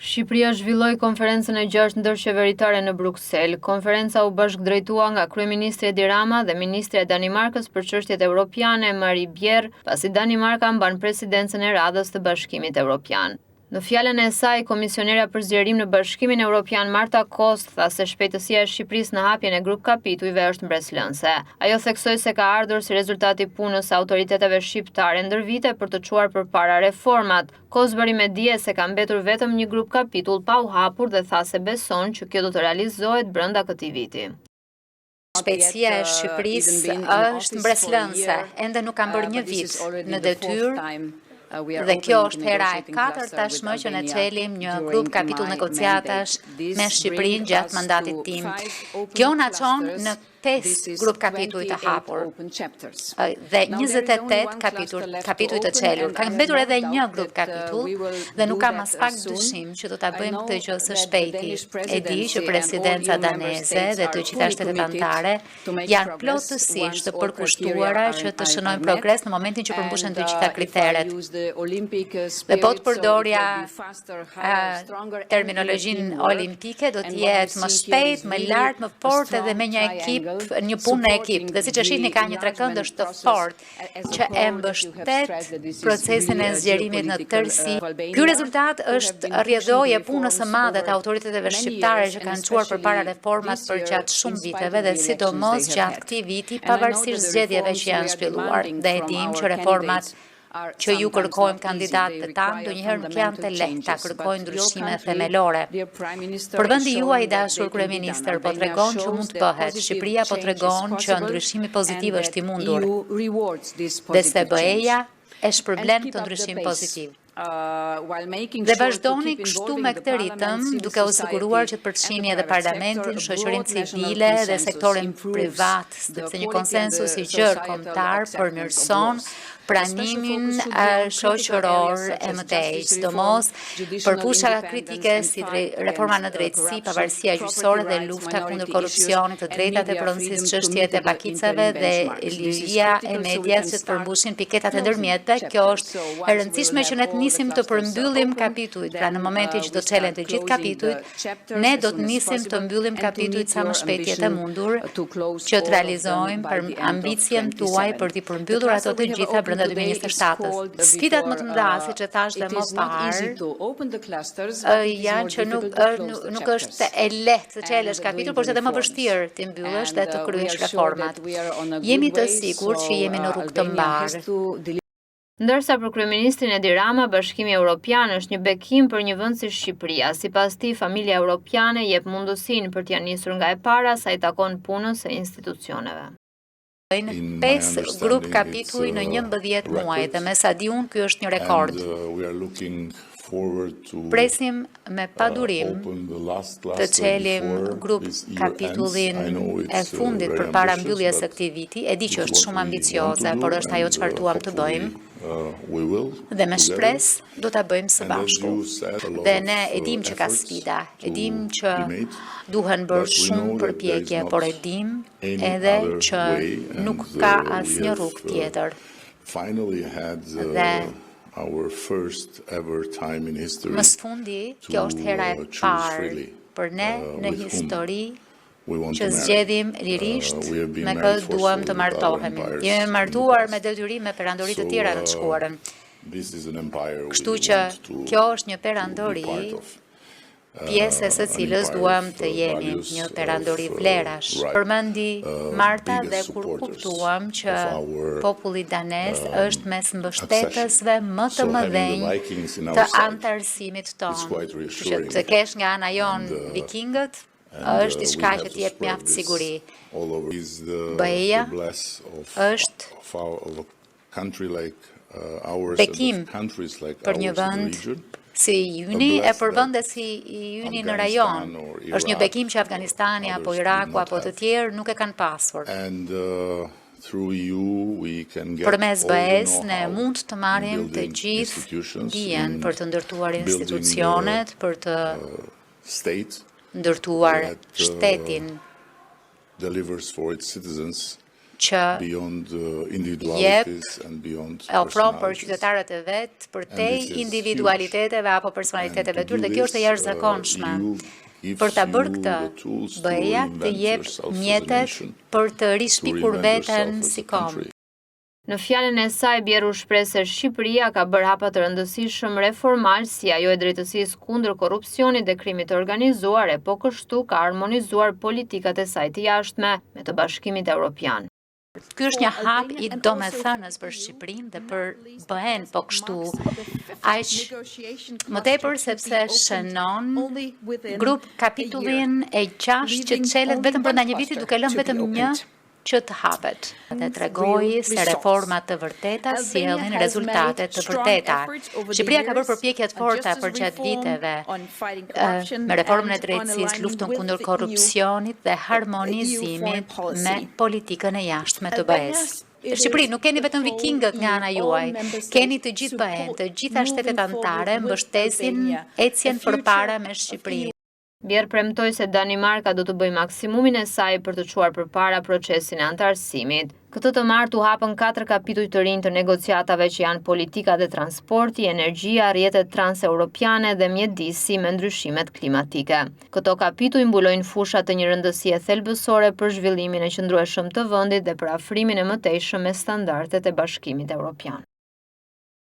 Shqipëria zhvilloi konferencën e 6 ndërqeveritare në Bruksel. Konferenca u bashkëdrejtua nga kryeministri Edi Rama dhe ministri e Danimarkës për çështjet evropiane Marie Bjerre, pasi Danimarka mban presidencën e Radhës të Bashkimit Evropian. Në fjalën e saj, komisionera për zgjerim në Bashkimin Evropian Marta Kost tha se shpejtësia e Shqipërisë në hapjen e grup kapitujve është mbreslënse. Ajo theksoi se ka ardhur si rezultat i punës së autoriteteve shqiptare ndër vite për të çuar përpara reformat. Kost bëri me dije se ka mbetur vetëm një grup kapitull pa u hapur dhe tha se beson që kjo do të realizohet brenda këtij viti. Shpejtësia e Shqipërisë është mbreslënse, ende nuk ka bërë një vit në detyrë. Dhe kjo është hera e 4 tashmë që ne çelim një grup kapitull negociatash me Shqipërinë gjatë mandatit tim. Kjo na çon në 5 grup kapituj të hapur dhe 28 kapituj të çelur. Ka mbetur edhe një grup kapitull dhe nuk kam as pak dyshim që do ta bëjmë këtë gjë së shpejti. E di që presidenca daneze dhe të gjitha shtetet anëtare janë plotësisht të përkushtuara që të shënojnë progres në momentin që përmbushen të gjitha kriteret. Dhe po të përdorja terminologjinë olimpike, do të jetë më shpejt, më lart, më fortë dhe me një ekip, një punë në ekip. Dhe siç e shihni ka një trekëndësh të fortë që e mbështet procesin e zgjerimit në tërësi. Ky rezultat është rrjedhoje punës së madhe të autoriteteve shqiptare që kanë çuar përpara reformat për gjatë shumë viteve dhe sidomos gjatë këtij viti, pavarësisht zgjedhjeve që janë zhvilluar. Dhe e dim që reformat që ju kërkojmë kandidatët tanë, ndonjëherë nuk janë të lehta, kërkojnë ndryshime themelore. Për vendi juaj, dashur kryeministër, po tregon që mund të bëhet. Shqipëria po tregon që ndryshimi pozitiv është i mundur. Dhe SBE-ja e shpërblen këtë ndryshim pozitiv. Dhe vazhdoni kështu me këtë ritëm, duke u siguruar që të përfshini edhe parlamentin, shoqërinë civile dhe sektorin privat, sepse një konsensus i gjerë kombëtar përmirëson pranimin shoqëror e mëtej, sidomos për pusha kritike si reforma në drejtësi, pavarësia gjyqësore dhe lufta kundër korrupsionit, të drejtat e pronësisë, çështjet e pakicave dhe liria e medias që të përmbushin piketat e ndërmjetëve. Kjo është e rëndësishme që ne të nisim të përmbyllim kapitujt. Pra në momentin që do të çelen të gjithë kapitujt, ne do të nisim të mbyllim kapitujt sa më shpejt jetë e mundur, që të realizojmë për ambicien tuaj për të përmbyllur ato të gjitha brenda 2027. Sfidat më të mëdha, siç e thash dhe më parë, janë që nuk është e lehtë të çelësh kapitull, por është edhe më vështirë të mbyllësh dhe të kryesh reformat. Jemi të sigurt që jemi në rrugë të mbarë. Ndërsa për kryeministrin Edi Rama, Bashkimi Evropian është një bekim për një vend si Shqipëria. Sipas tij, familja evropiane jep mundësinë për t'ia nisur nga e para sa i takon punës së institucioneve. 5 grup kapituj në 11 muaj dhe me sa di unë ky është një rekord. Presim me padurim të çelim grup kapitullin e fundit përpara mbylljes së këtij viti. E di që është shumë ambicioze, por është ajo çfarë duam të bëjmë. Dhe me shpresë do ta bëjmë së bashku. Dhe ne e dim që ka sfida, e dim që duhen bërë shumë përpjekje, por e dim edhe që nuk ka asnjë rrugë tjetër. Dhe më sfundi, kjo është hera e parë për ne në histori që zgjedhim lirisht me kë duam të martohemi. Jemi martuar me detyrim me perandori të tjera në të shkuarën. Kështu që kjo është një perandori pjesë së cilës duam të jemi, një perandori vlerash. Përmendi Marta dhe kur kuptuam që populli danez është mes mbështetësve më të mëdhenj të antarësimit tonë. Që të kesh nga ana jon vikingët është diçka që të jep mjaft siguri. BE-ja është bekim për një vend si Jyni e për vende si Jyni në rajon. Është një bekim që Afganistani apo Iraku apo të tjerë nuk e kanë pasur. Përmes BE-s ne mund të marrim të gjithë dijen për të ndërtuar institucionet, për të ndërtuar shtetin që jep ofron për qytetarët e vet përtej individualiteteve apo personaliteteve tyre dhe kjo është e jashtëzakonshme. Për ta bërë këtë, BE-ja të jep mjetet për të rishpikur veten si kombë. Në fjalën e saj, Bjerë u shpreh se Shqipëria ka bërë hapa të rëndësishëm reformal si ajo e drejtësisë kundër korrupsionit dhe krimit të organizuar e po kështu ka harmonizuar politikat e saj të jashtme me të Bashkimit Evropian. Ky është një hap i domethënës për Shqipërinë dhe për BE-n, po kështu aq më tepër sepse shënon grup kapitullin e 6 që çelet vetëm brenda një viti duke lënë vetëm një që të hapet dhe tregoi se reformat të vërteta sjellin rezultate të vërteta. Shqipëria ka bërë përpjekje të forta përgjatë viteve me reformën e drejtësisë, luftën kundër korrupsionit dhe harmonizimit me politikën e jashtme të BE-s. Shqipëri, nuk keni vetëm vikingët nga ana juaj, keni të gjithë BE-n, të gjitha shtetet anëtare mbështesin ecjen përpara me Shqipërinë. Bjerë premtoi se Danimarka do të bëjë maksimumin e saj për të çuar përpara procesin e antarësimit. Këtë të martë u hapën 4 kapituj të rinj të negociatave që janë politika dhe transporti, energjia, rrjetet transeuropiane dhe mjedisi me ndryshimet klimatike. Këto kapituj mbulojnë fusha të një rëndësie thelbësore për zhvillimin e qëndrueshëm të vendit dhe për afrimin e mëtejshëm me standardet e Bashkimit Evropian.